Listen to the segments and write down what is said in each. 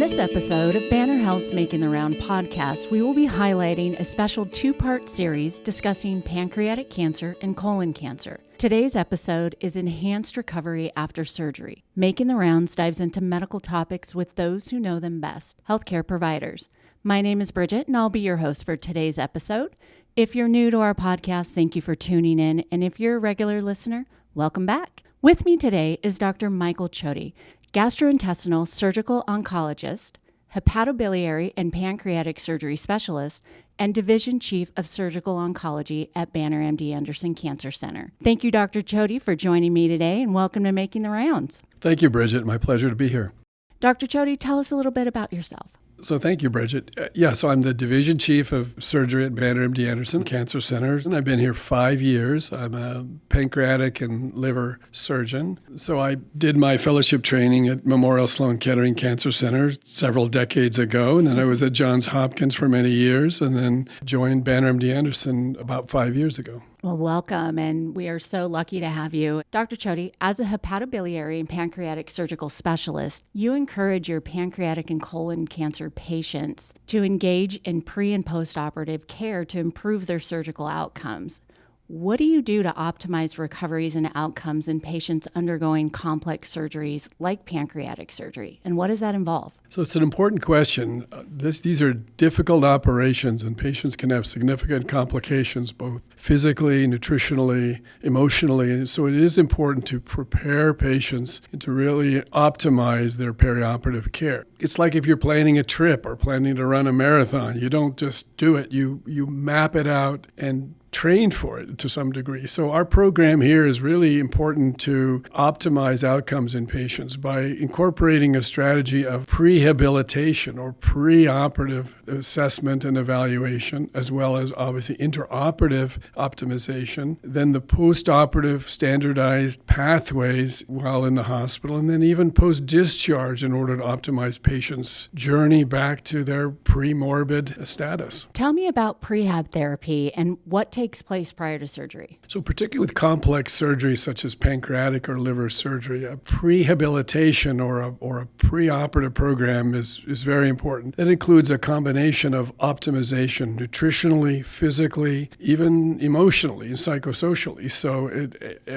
this episode of Banner Health's Making the Round podcast, we will be highlighting a special two-part series discussing pancreatic cancer and colon cancer. Today's episode is Enhanced Recovery After Surgery. Making the Rounds dives into medical topics with those who know them best, healthcare providers. My name is Bridget, and I'll be your host for today's episode. If you're new to our podcast, thank you for tuning in, and if you're a regular listener, welcome back. With me today is Dr. Michael Choti, gastrointestinal surgical oncologist, hepatobiliary and pancreatic surgery specialist, and Division Chief of Surgical Oncology at Banner MD Anderson Cancer Center. Thank you, Dr. Choti, for joining me today, and welcome to Making the Rounds. Thank you, Bridget. My pleasure to be here. Dr. Choti, tell us a little bit about yourself. So thank you, Bridget. So I'm the Division Chief of Surgery at Banner MD Anderson Cancer Center, and I've been here 5 years. I'm a pancreatic and liver surgeon. So I did my fellowship training at Memorial Sloan Kettering Cancer Center several decades ago, and then I was at Johns Hopkins for many years, and then joined Banner MD Anderson about 5 years ago. Well, welcome, and we are so lucky to have you. Dr. Choti, as a hepatobiliary and pancreatic surgical specialist, you encourage your pancreatic and colon cancer patients to engage in pre- and post-operative care to improve their surgical outcomes. What do you do to optimize recoveries and outcomes in patients undergoing complex surgeries like pancreatic surgery, and what does that involve? So it's an important question. These are difficult operations, and patients can have significant complications, both physically, nutritionally, emotionally. And so it is important to prepare patients and to really optimize their perioperative care. It's like if you're planning a trip or planning to run a marathon. You don't just do it. You map it out and train for it to some degree. So our program here is really important to optimize outcomes in patients by incorporating a strategy of prehabilitation or preoperative assessment and evaluation, as well as obviously intraoperative optimization, then the post-operative standardized pathways while in the hospital, and then even post-discharge in order to optimize patients' journey back to their pre-morbid status. Tell me about prehab therapy and what takes place prior to surgery. So particularly with complex surgery such as pancreatic or liver surgery, a prehabilitation or a preoperative program is very important. That includes a combination of optimization nutritionally, physically, even emotionally and psychosocially. So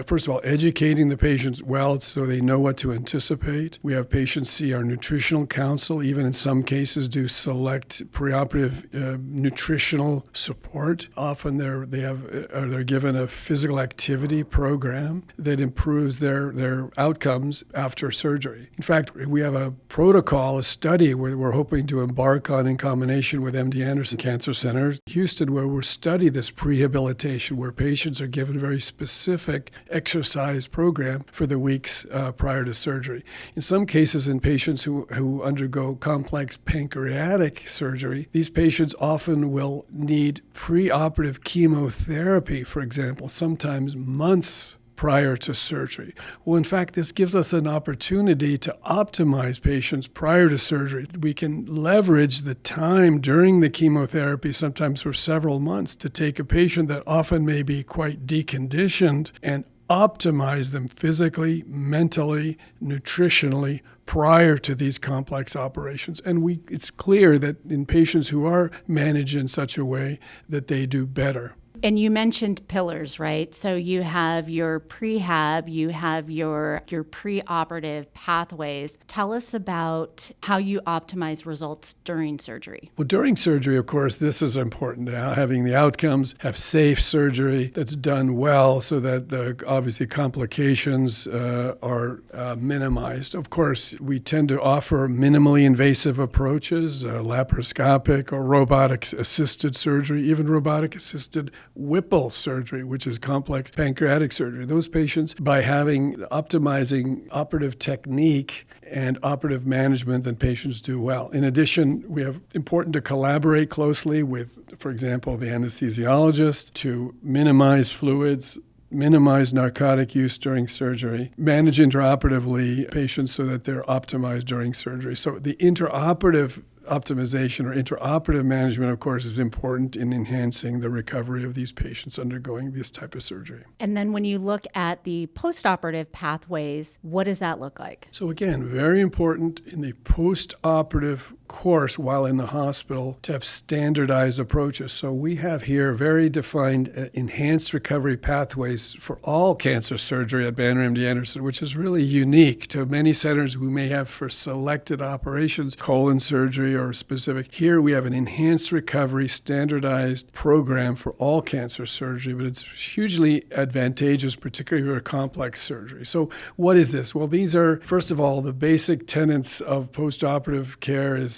first of all, educating the patients well so they know what to anticipate. We have patients see our nutritional counsel, even in some cases do select preoperative nutritional support. Often they're given a physical activity program that improves their outcomes after surgery. In fact, we have a protocol, a study where we're hoping to embark on in combination with MD Anderson Cancer Center, Houston, where we'll study this prehabilitation, where patients are given a very specific exercise program for the weeks prior to surgery. In some cases, in patients who undergo complex pancreatic surgery, these patients often will need preoperative chemotherapy, for example, sometimes months prior to surgery. Well, in fact, this gives us an opportunity to optimize patients prior to surgery. We can leverage the time during the chemotherapy, sometimes for several months, to take a patient that often may be quite deconditioned and optimize them physically, mentally, nutritionally prior to these complex operations. And it's clear that in patients who are managed in such a way that they do better. And you mentioned pillars, right? So you have your prehab, you have your preoperative pathways. Tell us about how you optimize results during surgery. Well, during surgery, of course, this is important, having the outcomes, have safe surgery that's done well so that obviously complications are minimized. Of course, we tend to offer minimally invasive approaches, laparoscopic or robotic-assisted surgery, even robotic-assisted Whipple surgery, which is complex pancreatic surgery. Those patients, by optimizing operative technique and operative management, then patients do well. In addition, we have important to collaborate closely with, for example, the anesthesiologist to minimize fluids, minimize narcotic use during surgery, manage intraoperatively patients so that they're optimized during surgery. So the intraoperative optimization or intraoperative management, of course, is important in enhancing the recovery of these patients undergoing this type of surgery. And then when you look at the post-operative pathways, what does that look like? So again, very important in the post-operative course while in the hospital to have standardized approaches. So we have here very defined enhanced recovery pathways for all cancer surgery at Banner MD Anderson, which is really unique to many centers we may have for selected operations, colon surgery or specific. Here we have an enhanced recovery standardized program for all cancer surgery, but it's hugely advantageous, particularly for complex surgery. So what is this? Well, these are, first of all, the basic tenets of post-operative care is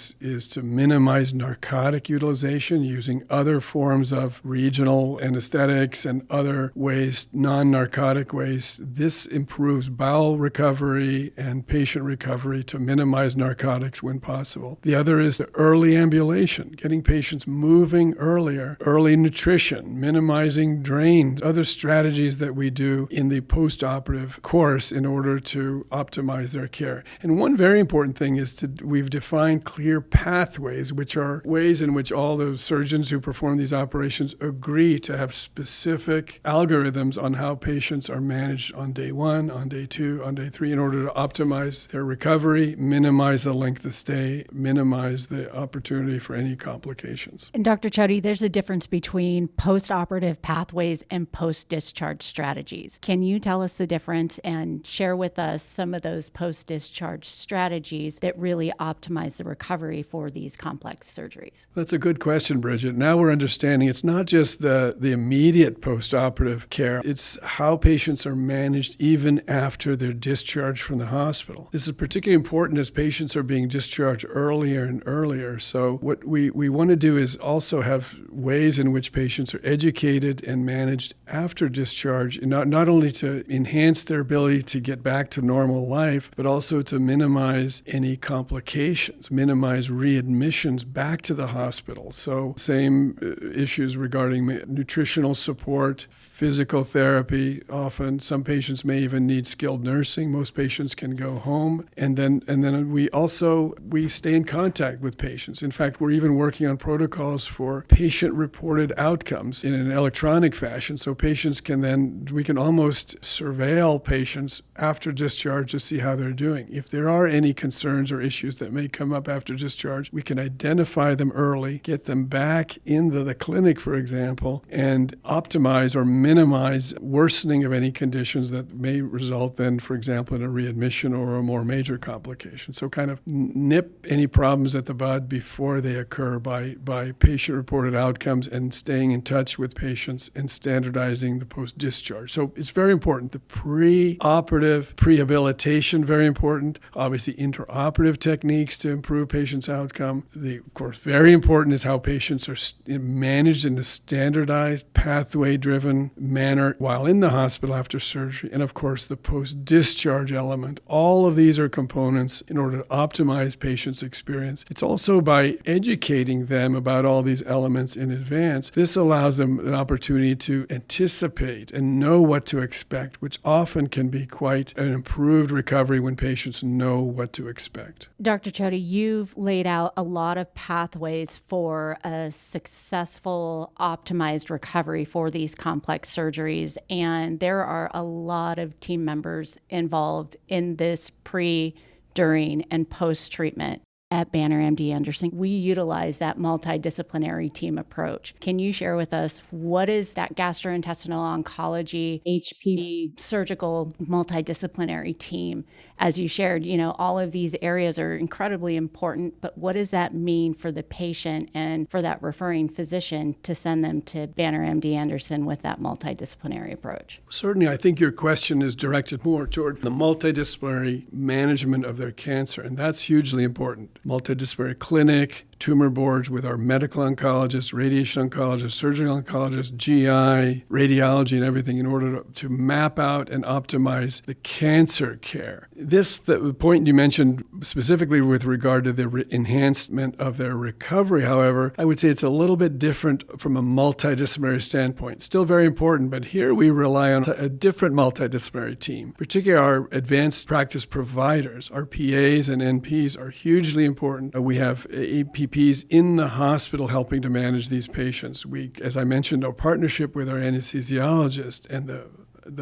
to minimize narcotic utilization using other forms of regional anesthetics and other ways, non-narcotic ways. This improves bowel recovery and patient recovery to minimize narcotics when possible. The other is the early ambulation, getting patients moving earlier, early nutrition, minimizing drains, other strategies that we do in the post-operative course in order to optimize their care. And one very important thing is we've defined clear pathways, which are ways in which all the surgeons who perform these operations agree to have specific algorithms on how patients are managed on day 1, on day 2, on day 3 in order to optimize their recovery, minimize the length of stay, minimize the opportunity for any complications. And Dr. Choti, there's a difference between post-operative pathways and post-discharge strategies. Can you tell us the difference and share with us some of those post-discharge strategies that really optimize the recovery for these complex surgeries? That's a good question, Bridget. Now we're understanding it's not just the immediate post-operative care, it's how patients are managed even after they're discharged from the hospital. This is particularly important as patients are being discharged earlier and earlier. So what we want to do is also have ways in which patients are educated and managed after discharge, not only to enhance their ability to get back to normal life, but also to minimize any complications, minimize readmissions back to the hospital. So same issues regarding nutritional support, physical therapy. Often some patients may even need skilled nursing. Most patients can go home. And then we stay in contact with patients. In fact, we're even working on protocols for patient-reported outcomes in an electronic fashion. So we can almost surveil patients after discharge to see how they're doing. If there are any concerns or issues that may come up after discharge, we can identify them early, get them back into the clinic, for example, and optimize or minimize worsening of any conditions that may result then, for example, in a readmission or a more major complication. So kind of nip any problems at the bud before they occur by patient-reported outcomes and staying in touch with patients and standardizing the post-discharge. So it's very important. The pre-operative prehabilitation, very important. Obviously, intraoperative techniques to improve patients' outcome. Of course, very important is how patients are managed in a standardized, pathway-driven manner while in the hospital after surgery. And of course, the post-discharge element. All of these are components in order to optimize patients' experience. It's also by educating them about all these elements in advance. This allows them an opportunity to anticipate and know what to expect, which often can be quite an improved recovery when patients know what to expect. Dr. Choti, you've laid out a lot of pathways for a successful, optimized recovery for these complex surgeries, and there are a lot of team members involved in this pre, during, and post-treatment. At Banner MD Anderson, we utilize that multidisciplinary team approach. Can you share with us what is that gastrointestinal oncology, HP, surgical multidisciplinary team? As you shared, all of these areas are incredibly important, but what does that mean for the patient and for that referring physician to send them to Banner MD Anderson with that multidisciplinary approach? Certainly, I think your question is directed more toward the multidisciplinary management of their cancer, and that's hugely important. Multidisciplinary clinic, tumor boards with our medical oncologists, radiation oncologists, surgical oncologists, GI, radiology, and everything in order to map out and optimize the cancer care. The point you mentioned specifically with regard to the enhancement of their recovery, however, I would say it's a little bit different from a multidisciplinary standpoint. Still very important, but here we rely on a different multidisciplinary team. Particularly our advanced practice providers, our PAs and NPs are hugely important. We have APPs in the hospital helping to manage these patients. We, as I mentioned, our partnership with our anesthesiologist and the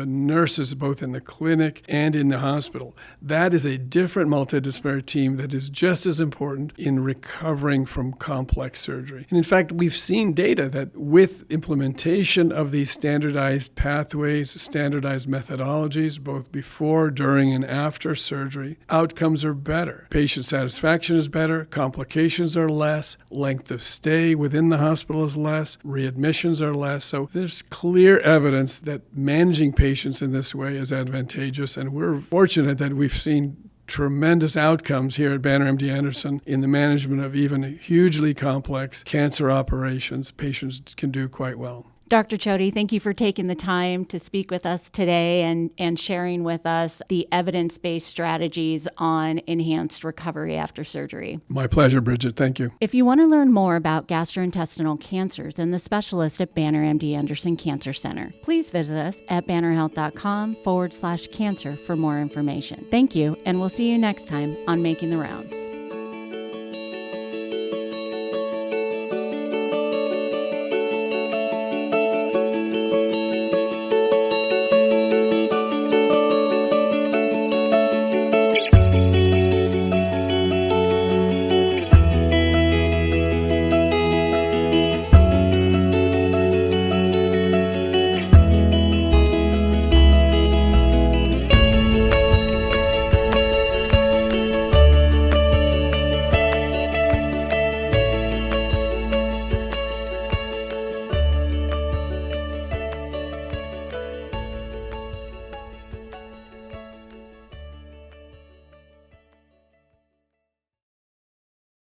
nurses both in the clinic and in the hospital. That is a different multidisciplinary team that is just as important in recovering from complex surgery. And in fact, we've seen data that with implementation of these standardized pathways, standardized methodologies, both before, during, and after surgery, outcomes are better. Patient satisfaction is better, complications are less, length of stay within the hospital is less, readmissions are less. So there's clear evidence that managing patients in this way is advantageous, and we're fortunate that we've seen tremendous outcomes here at Banner MD Anderson in the management of even hugely complex cancer operations. Patients can do quite well. Dr. Choti, thank you for taking the time to speak with us today and sharing with us the evidence-based strategies on enhanced recovery after surgery. My pleasure, Bridget. Thank you. If you want to learn more about gastrointestinal cancers and the specialist at Banner MD Anderson Cancer Center, please visit us at bannerhealth.com/cancer for more information. Thank you, and we'll see you next time on Making the Rounds.